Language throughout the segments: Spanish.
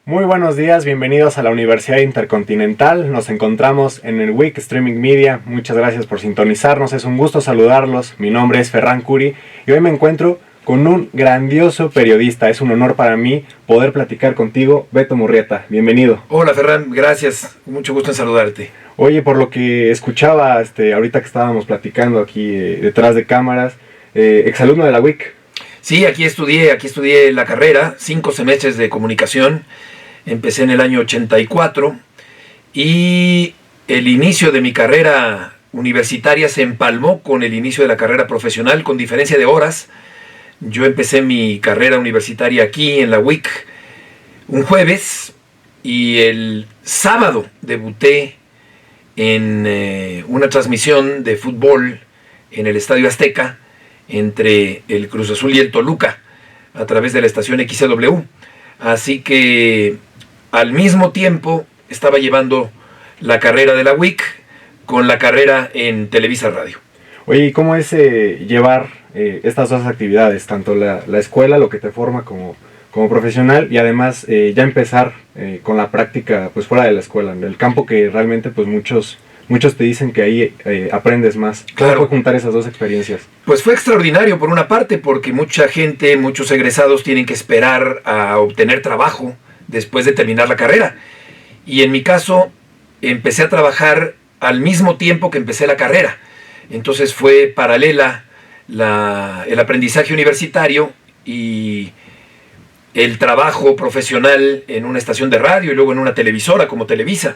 Muy buenos días, bienvenidos a la Universidad Intercontinental. Nos encontramos en el WIC Streaming Media. Muchas gracias por sintonizarnos, es un gusto saludarlos. Mi nombre es Ferran Curi y hoy me encuentro con un grandioso periodista. Es un honor para mí poder platicar contigo, Beto Murrieta. Bienvenido. Hola Ferran, gracias. Mucho gusto en saludarte. Oye, por lo que escuchaba ahorita que estábamos platicando aquí detrás de cámaras, exalumno de la WIC. Sí, aquí estudié la carrera, 5 semestres de comunicación. Empecé en el año 84 y el inicio de mi carrera universitaria se empalmó con el inicio de la carrera profesional, con diferencia de horas. Yo empecé mi carrera universitaria aquí en la WIC un jueves y el sábado debuté en una transmisión de fútbol en el Estadio Azteca entre el Cruz Azul y el Toluca a través de la estación XCW. Así que al mismo tiempo estaba llevando la carrera de la WIC con la carrera en Televisa Radio. Oye, ¿y cómo es llevar estas dos actividades? Tanto la escuela, lo que te forma como profesional, y además ya empezar con la práctica pues fuera de la escuela, en el campo que realmente pues muchos te dicen que ahí aprendes más. ¿Cómo fue juntar esas dos experiencias? Pues fue extraordinario por una parte, porque mucha gente, muchos egresados tienen que esperar a obtener trabajo después de terminar la carrera. Y en mi caso, empecé a trabajar al mismo tiempo que empecé la carrera. Entonces fue paralela el aprendizaje universitario y el trabajo profesional en una estación de radio y luego en una televisora como Televisa.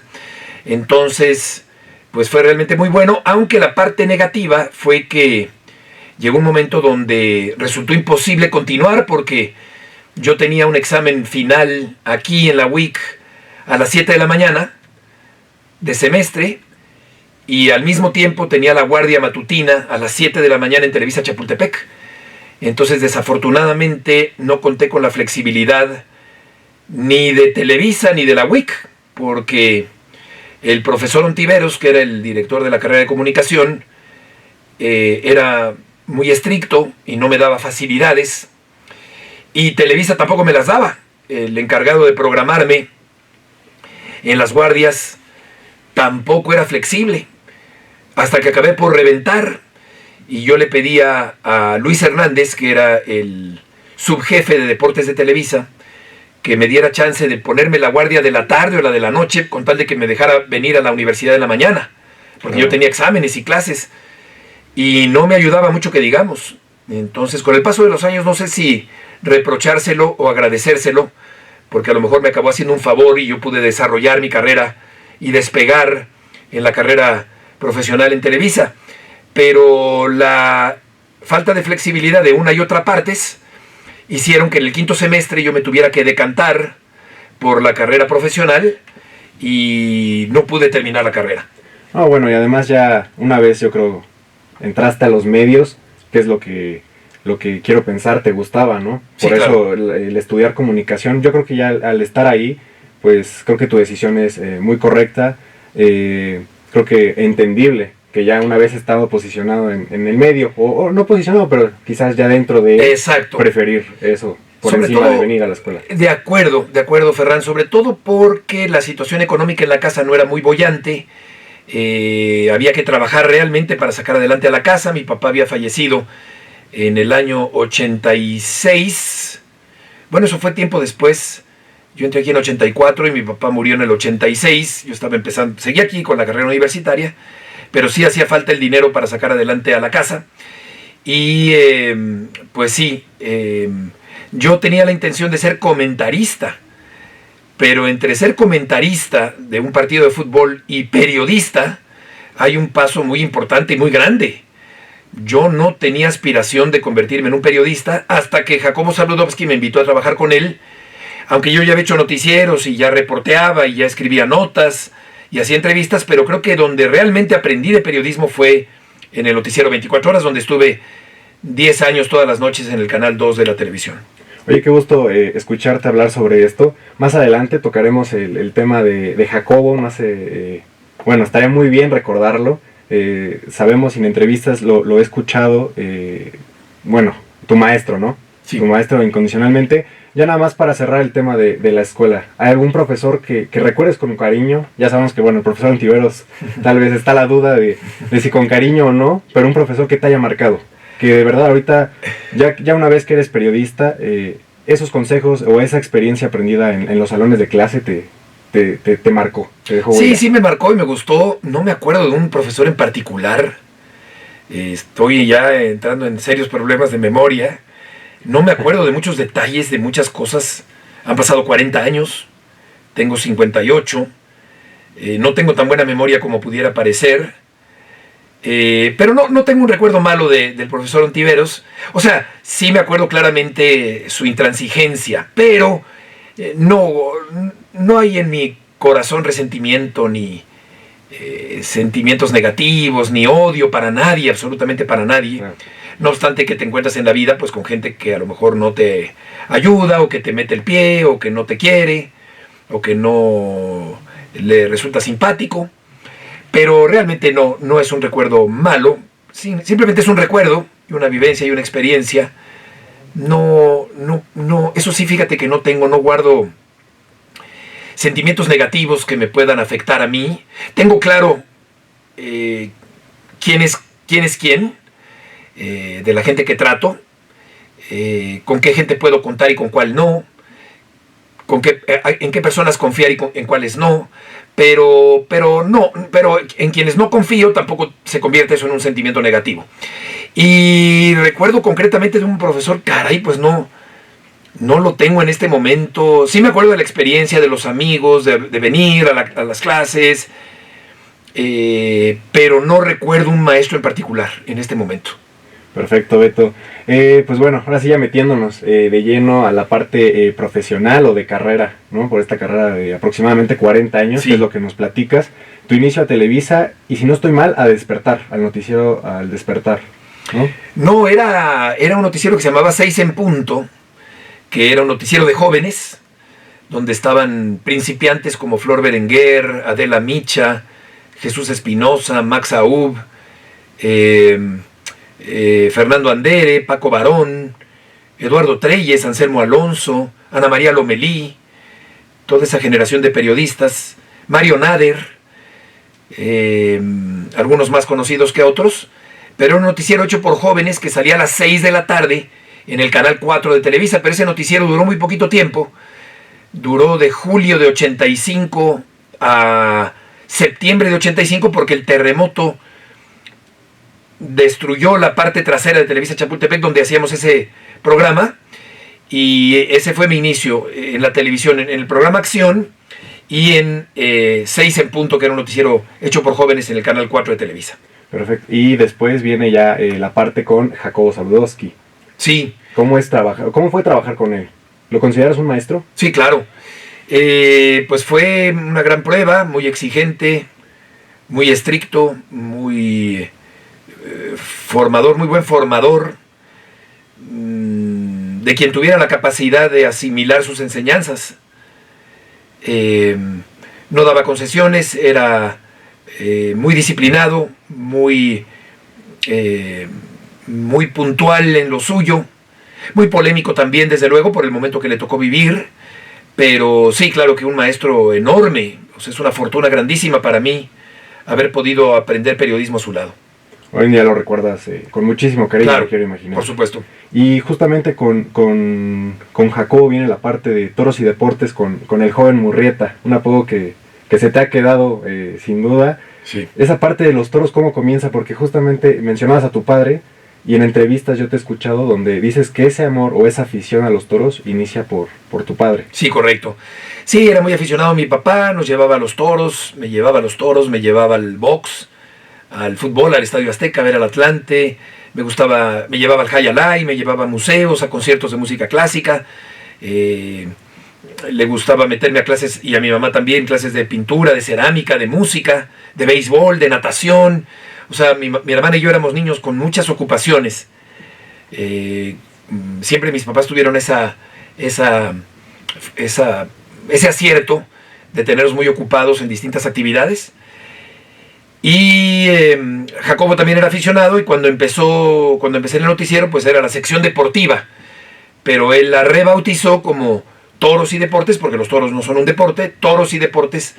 Entonces, pues fue realmente muy bueno, aunque la parte negativa fue que llegó un momento donde resultó imposible continuar porque yo tenía un examen final aquí en la WIC a las 7 de la mañana de semestre y al mismo tiempo tenía la guardia matutina a las 7 de la mañana en Televisa Chapultepec. Entonces desafortunadamente no conté con la flexibilidad ni de Televisa ni de la WIC, porque el profesor Ontiveros, que era el director de la carrera de comunicación, era muy estricto y no me daba facilidades, y Televisa tampoco me las daba. El encargado de programarme en las guardias tampoco era flexible, hasta que acabé por reventar, y yo le pedía a Luis Hernández, que era el subjefe de deportes de Televisa, que me diera chance de ponerme la guardia de la tarde o la de la noche, con tal de que me dejara venir a la universidad de la mañana, porque yo tenía exámenes y clases, y no me ayudaba mucho que digamos. Entonces, con el paso de los años, no sé si reprochárselo o agradecérselo, porque a lo mejor me acabó haciendo un favor y yo pude desarrollar mi carrera y despegar en la carrera profesional en Televisa. Pero la falta de flexibilidad de una y otra partes hicieron que en el quinto semestre yo me tuviera que decantar por la carrera profesional y no pude terminar la carrera. Bueno, y además ya una vez yo creo entraste a los medios, que es lo que quiero pensar, te gustaba, ¿no? Sí, por claro. eso el estudiar comunicación, yo creo que ya al estar ahí, pues creo que tu decisión es muy correcta, creo que entendible, que ya una vez estado posicionado en el medio, o no posicionado, pero quizás ya dentro de Exacto. Preferir eso por Sobre encima todo, de venir a la escuela. De acuerdo, Ferran, sobre todo porque la situación económica en la casa no era muy boyante. Había que trabajar realmente para sacar adelante a la casa. Mi papá había fallecido en el año 86. Bueno, eso fue tiempo después. Yo entré aquí en 84 y mi papá murió en el 86. Yo estaba empezando, seguí aquí con la carrera universitaria, pero sí hacía falta el dinero para sacar adelante a la casa. Y pues sí, yo tenía la intención de ser comentarista, pero entre ser comentarista de un partido de fútbol y periodista hay un paso muy importante y muy grande. Yo no tenía aspiración de convertirme en un periodista hasta que Jacobo Zabludovsky me invitó a trabajar con él, aunque yo ya había hecho noticieros y ya reporteaba y ya escribía notas y hacía entrevistas, pero creo que donde realmente aprendí de periodismo fue en el noticiero 24 horas, donde estuve 10 años todas las noches en el Canal 2 de la televisión. Oye, qué gusto escucharte hablar sobre esto. Más adelante tocaremos el tema de Jacobo. Bueno, estaría muy bien recordarlo. Sabemos en entrevistas, lo he escuchado, bueno, tu maestro, ¿no? Sí. Tu maestro incondicionalmente. Ya nada más para cerrar el tema de la escuela, ¿hay algún profesor que recuerdes con cariño? Ya sabemos que, bueno, el profesor Ontiveros tal vez está la duda de si con cariño o no, pero un profesor que te haya marcado, que de verdad ahorita, ya una vez que eres periodista, esos consejos o esa experiencia aprendida en los salones de clase te marcó, te dejó huella. Sí, me marcó y me gustó. No me acuerdo de un profesor en particular. Estoy ya entrando en serios problemas de memoria. No me acuerdo de muchos detalles, de muchas cosas. Han pasado 40 años, tengo 58. No tengo tan buena memoria como pudiera parecer. Pero no tengo un recuerdo malo del profesor Ontiveros. O sea, sí me acuerdo claramente su intransigencia, pero no hay en mi corazón resentimiento ni sentimientos negativos, ni odio para nadie, absolutamente para nadie. Claro. No obstante que te encuentras en la vida pues con gente que a lo mejor no te ayuda, o que te mete el pie, o que no te quiere, o que no le resulta simpático. Pero realmente no es un recuerdo malo, simplemente es un recuerdo, y una vivencia y una experiencia. No, eso sí, fíjate que no guardo sentimientos negativos que me puedan afectar a mí. Tengo claro quién es quién, de la gente que trato, con qué gente puedo contar y con cuál no, en qué personas confiar y en cuáles no, pero en quienes no confío tampoco se convierte eso en un sentimiento negativo. Y recuerdo concretamente de un profesor, caray, pues no lo tengo en este momento. Sí me acuerdo de la experiencia, de los amigos, de venir a las clases, pero no recuerdo un maestro en particular en este momento. Perfecto, Beto. Pues bueno, ahora sí ya metiéndonos de lleno a la parte profesional o de carrera, ¿no? Por esta carrera de aproximadamente 40 años, Sí. que es lo que nos platicas. Tu inicio a Televisa, y si no estoy mal, a Despertar, al noticiero Al Despertar, ¿no? No, era un noticiero que se llamaba 6 en Punto, que era un noticiero de jóvenes, donde estaban principiantes como Flor Berenguer, Adela Micha, Jesús Espinosa, Max Aub, Fernando Andere, Paco Barón, Eduardo Treyes, Anselmo Alonso, Ana María Lomelí, toda esa generación de periodistas, Mario Nader, algunos más conocidos que otros, pero era un noticiero hecho por jóvenes que salía a las 6 de la tarde en el Canal 4 de Televisa, pero ese noticiero duró muy poquito tiempo, duró de julio de 85 a septiembre de 85, porque el terremoto destruyó la parte trasera de Televisa Chapultepec, donde hacíamos ese programa, y ese fue mi inicio en la televisión, en el programa Acción, y en 6 en Punto, que era un noticiero hecho por jóvenes en el Canal 4 de Televisa. Perfecto. Y después viene ya la parte con Jacobo Zabludowski. Sí. ¿Cómo fue trabajar con él? ¿Lo consideras un maestro? Sí, claro. Pues fue una gran prueba, muy exigente, muy estricto, muy formador, muy buen formador, de quien tuviera la capacidad de asimilar sus enseñanzas. No daba concesiones, era muy disciplinado, muy puntual en lo suyo, muy polémico también, desde luego, por el momento que le tocó vivir, pero sí, claro que un maestro enorme. O sea, es una fortuna grandísima para mí haber podido aprender periodismo a su lado. Hoy en día lo recuerdas con muchísimo cariño, Claro, quiero imaginar. por supuesto. Y justamente con Jacobo viene la parte de toros y deportes con el joven Murrieta, un apodo que se te ha quedado sin duda. Sí. Esa parte de los toros, ¿cómo comienza? Porque justamente mencionabas a tu padre, y en entrevistas yo te he escuchado donde dices que ese amor o esa afición a los toros inicia por tu padre. Sí, correcto. Sí, era muy aficionado mi papá, nos llevaba a los toros, me llevaba al box, al fútbol, al Estadio Azteca, a ver al Atlante, me llevaba al Jai Alai, me llevaba a museos, a conciertos de música clásica, le gustaba meterme a clases, y a mi mamá también, clases de pintura, de cerámica, de música, de béisbol, de natación. O sea, mi hermana y yo éramos niños con muchas ocupaciones. Siempre mis papás tuvieron ese acierto de tenernos muy ocupados en distintas actividades. Y Jacobo también era aficionado, y cuando empecé en el noticiero, pues era la sección deportiva. pero él la rebautizó como Toros y Deportes, porque los toros no son un deporte, Toros y Deportes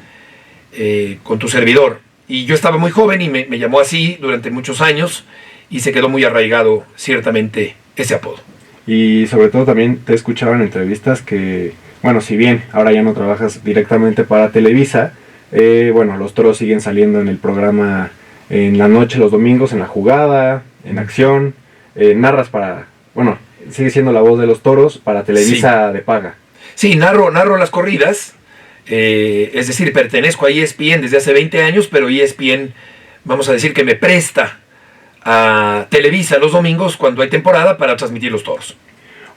con tu servidor. Y yo estaba muy joven y me llamó así durante muchos años y se quedó muy arraigado ciertamente ese apodo. Y sobre todo también te he escuchado en entrevistas que, bueno, si bien ahora ya no trabajas directamente para Televisa, bueno, los toros siguen saliendo en el programa en la noche, los domingos, en La Jugada, en Acción, narras para, bueno, sigue siendo la voz de los toros para Televisa de paga. Sí, narro las corridas, es decir, pertenezco a ESPN desde hace 20 años, pero ESPN, vamos a decir que me presta a Televisa los domingos cuando hay temporada para transmitir los toros.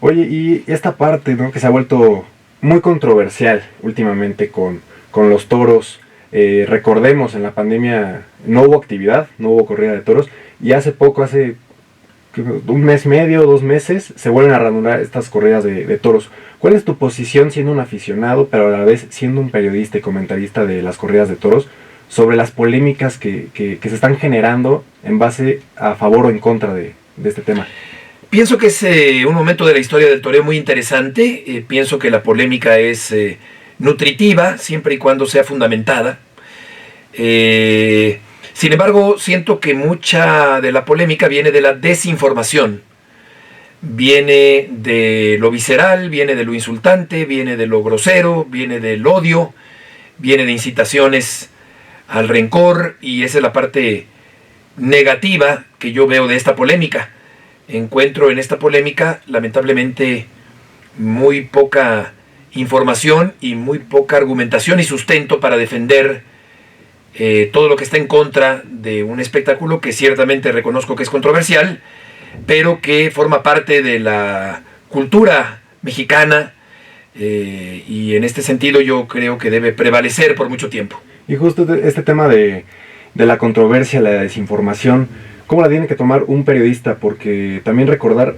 Oye, y esta parte, ¿no?, que se ha vuelto muy controversial últimamente con los toros. Recordemos, en la pandemia no hubo actividad, no hubo corrida de toros, y hace poco, hace un mes y medio, 2 meses, se vuelven a reanudar estas corridas de toros. ¿Cuál es tu posición siendo un aficionado, pero a la vez siendo un periodista y comentarista de las corridas de toros, sobre las polémicas que se están generando en base a favor o en contra de este tema? Pienso que es un momento de la historia del toreo muy interesante. Pienso que la polémica es nutritiva, siempre y cuando sea fundamentada. Sin embargo, siento que mucha de la polémica viene de la desinformación. Viene de lo visceral, viene de lo insultante, viene de lo grosero, viene del odio, viene de incitaciones al rencor, y esa es la parte negativa que yo veo de esta polémica. Encuentro en esta polémica, lamentablemente, muy poca información y muy poca argumentación y sustento para defender todo lo que está en contra de un espectáculo que ciertamente reconozco que es controversial, pero que forma parte de la cultura mexicana, y en este sentido yo creo que debe prevalecer por mucho tiempo. Y justo este tema de la controversia, la desinformación, ¿cómo la tiene que tomar un periodista? Porque también recordar,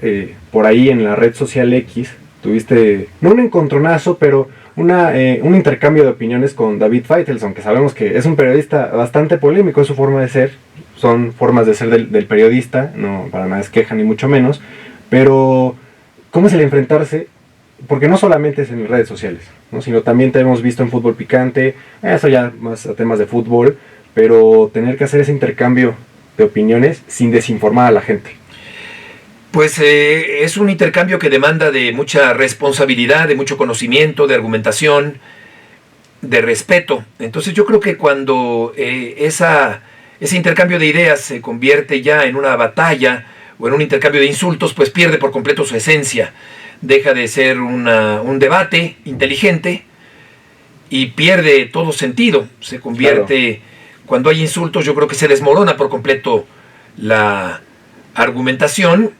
por ahí en la red social X, tuviste, no un encontronazo, pero un intercambio de opiniones con David Feitelson, que sabemos que es un periodista bastante polémico, es su forma de ser, son formas de ser del periodista, no para nada es queja ni mucho menos, pero ¿cómo es el enfrentarse? Porque no solamente es en redes sociales, ¿no?, sino también te hemos visto en Fútbol Picante, eso ya más a temas de fútbol, pero tener que hacer ese intercambio de opiniones sin desinformar a la gente. Pues es un intercambio que demanda de mucha responsabilidad, de mucho conocimiento, de argumentación, de respeto. Entonces yo creo que cuando ese intercambio de ideas se convierte ya en una batalla o en un intercambio de insultos, pues pierde por completo su esencia. Deja de ser un debate inteligente y pierde todo sentido. Se convierte, claro, cuando hay insultos, yo creo que se desmorona por completo la argumentación,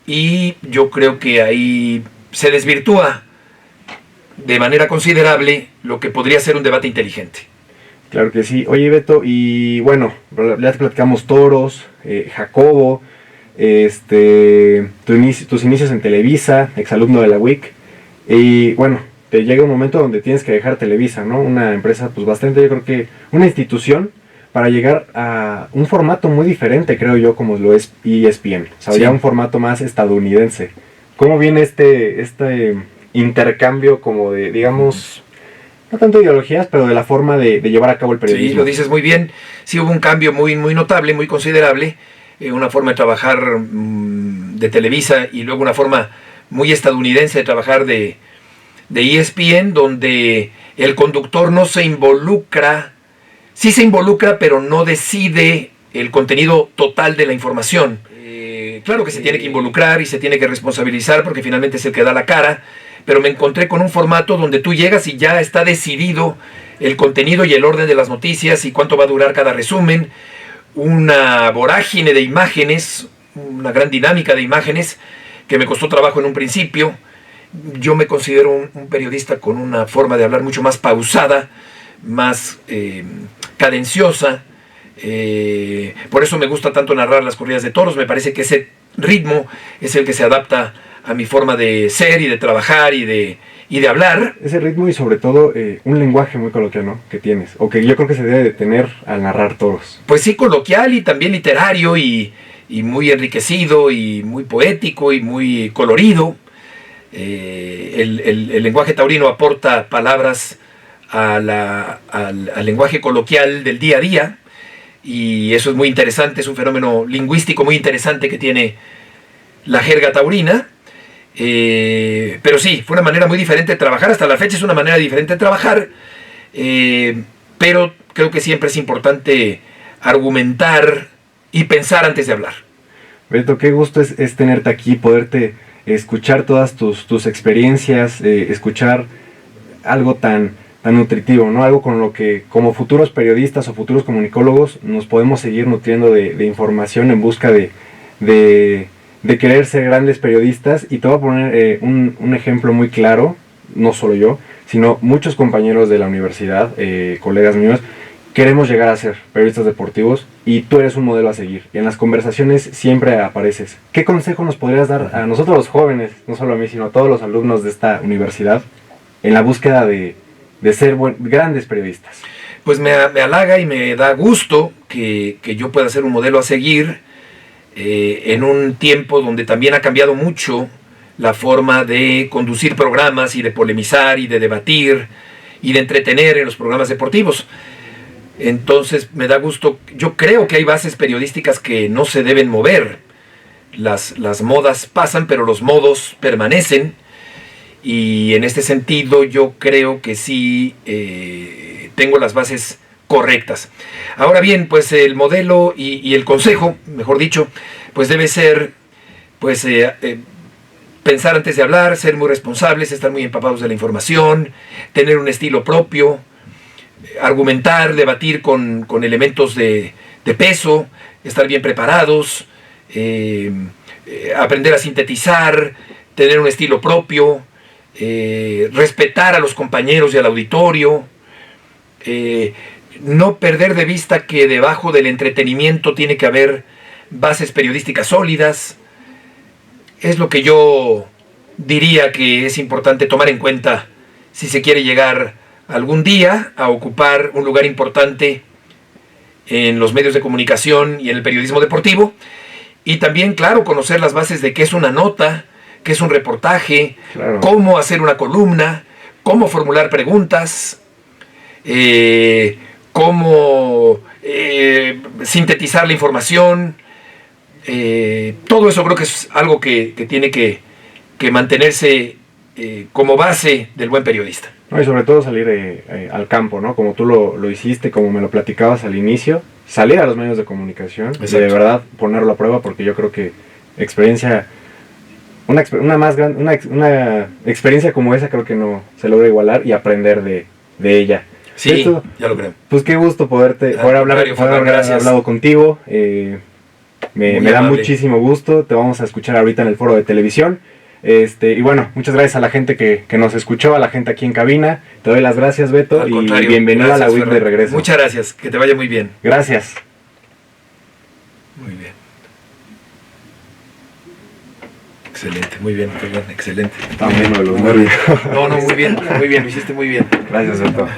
y yo creo que ahí se desvirtúa de manera considerable lo que podría ser un debate inteligente. Claro que sí. Oye, Beto, y bueno, ya te platicamos toros, Jacobo, tus inicios en Televisa, exalumno de la WIC, y bueno, te llega un momento donde tienes que dejar Televisa, ¿no? Una empresa pues bastante, yo creo que una institución, para llegar a un formato muy diferente, creo yo, como lo es ESPN. O sea, sí, ya un formato más estadounidense. ¿Cómo viene este intercambio como de, digamos, no tanto ideologías, pero de la forma de llevar a cabo el periodismo? Sí, lo dices muy bien. Sí, hubo un cambio muy, muy notable, muy considerable. Una forma de trabajar de Televisa, y luego una forma muy estadounidense de trabajar de ESPN, donde el conductor no se involucra. Sí se involucra, pero no decide el contenido total de la información. Claro que se tiene que involucrar y se tiene que responsabilizar, porque finalmente es el que da la cara, pero me encontré con un formato donde tú llegas y ya está decidido el contenido y el orden de las noticias y cuánto va a durar cada resumen. Una vorágine de imágenes, una gran dinámica de imágenes que me costó trabajo en un principio. Yo me considero un periodista con una forma de hablar mucho más pausada, más cadenciosa, por eso me gusta tanto narrar las corridas de toros. Me parece que ese ritmo es el que se adapta a mi forma de ser y de trabajar y de hablar. Ese ritmo y sobre todo un lenguaje muy coloquial, ¿no?, que tienes, o que yo creo que se debe de tener al narrar toros. Pues sí, coloquial y también literario y muy enriquecido y muy poético y muy colorido. El lenguaje taurino aporta palabras al lenguaje coloquial del día a día, y eso es muy interesante, es un fenómeno lingüístico muy interesante que tiene la jerga taurina. Pero sí, fue una manera muy diferente de trabajar, hasta la fecha es una manera diferente de trabajar, pero creo que siempre es importante argumentar y pensar antes de hablar. Beto, qué gusto es tenerte aquí, poderte escuchar todas tus experiencias, escuchar algo tan nutritivo, ¿no? Algo con lo que como futuros periodistas o futuros comunicólogos nos podemos seguir nutriendo de información en busca de querer ser grandes periodistas. Y te voy a poner un ejemplo muy claro, no solo yo, sino muchos compañeros de la universidad, colegas míos, queremos llegar a ser periodistas deportivos y tú eres un modelo a seguir. Y en las conversaciones siempre apareces. ¿Qué consejo nos podrías dar a nosotros los jóvenes, no solo a mí, sino a todos los alumnos de esta universidad, en la búsqueda de ser grandes periodistas? Pues me halaga y me da gusto que yo pueda ser un modelo a seguir en un tiempo donde también ha cambiado mucho la forma de conducir programas y de polemizar y de debatir y de entretener en los programas deportivos. Entonces me da gusto. Yo creo que hay bases periodísticas que no se deben mover. Las modas pasan, pero los modos permanecen. Y en este sentido yo creo que sí tengo las bases correctas. Ahora bien, pues el modelo y el consejo, mejor dicho, pues debe ser pues pensar antes de hablar, ser muy responsables, estar muy empapados de la información, tener un estilo propio, argumentar, debatir con elementos de peso, estar bien preparados, aprender a sintetizar, tener un estilo propio, respetar a los compañeros y al auditorio, no perder de vista que debajo del entretenimiento tiene que haber bases periodísticas sólidas. Es lo que yo diría que es importante tomar en cuenta si se quiere llegar algún día a ocupar un lugar importante en los medios de comunicación y en el periodismo deportivo. Y también, claro, conocer las bases de qué es una nota, qué es un reportaje, claro, cómo hacer una columna, cómo formular preguntas, cómo sintetizar la información. Todo eso creo que es algo que tiene que mantenerse como base del buen periodista. No, y sobre todo salir al campo, ¿no? Como tú lo hiciste, como me lo platicabas al inicio, salir a los medios de comunicación. Exacto. Y de verdad ponerlo a prueba, porque yo creo que una experiencia como esa creo que no se logra igualar, y aprender de ella. Sí, esto, ya lo creo. Pues qué gusto poder haber hablado contigo. Me da muchísimo gusto. Te vamos a escuchar ahorita en el foro de televisión. Y bueno, muchas gracias a la gente que nos escuchó, a la gente aquí en cabina. Te doy las gracias, Beto, y bienvenido a la WIC de regreso. Muchas gracias, que te vaya muy bien. Gracias. Muy bien. Excelente, muy bien, excelente. También me lo nervios. No, muy bien, lo hiciste muy bien. Gracias, Beto.